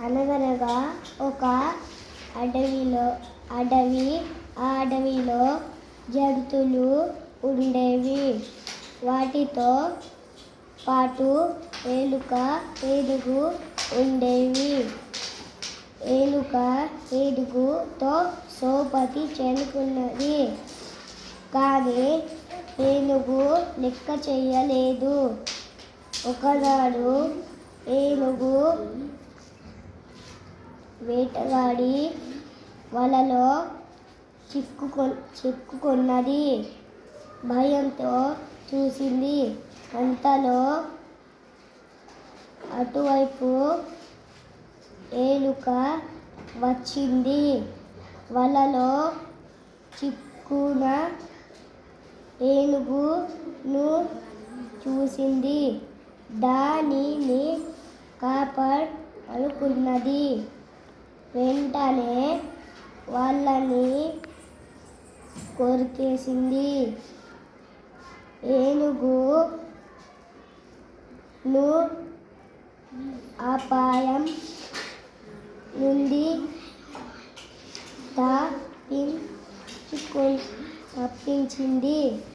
అనగనగా ఒక అడవి ఆ అడవిలో జంతువులు ఉండేవి. వాటితో పాటు ఏలుక, ఏనుగు ఉండేవి. ఏలుక ఏనుగుతో సోపతి చేరుకున్నది. కానీ ఏనుగు లెక్క చేయలేదు. ఒకనాడు ఏనుగు వేటగాడి వలలో చిక్కుకున్నది. భయంతో చూసింది. అంతలో అటువైపు ఏలుక వచ్చింది. వలలో చిక్కున ఏనుగును చూసింది. దానిని కాపాడాలనుకున్నది. వెంటనే వాళ్ళని కొరికేసింది. ఏనుగును అపాయం నుండి తప్పించింది.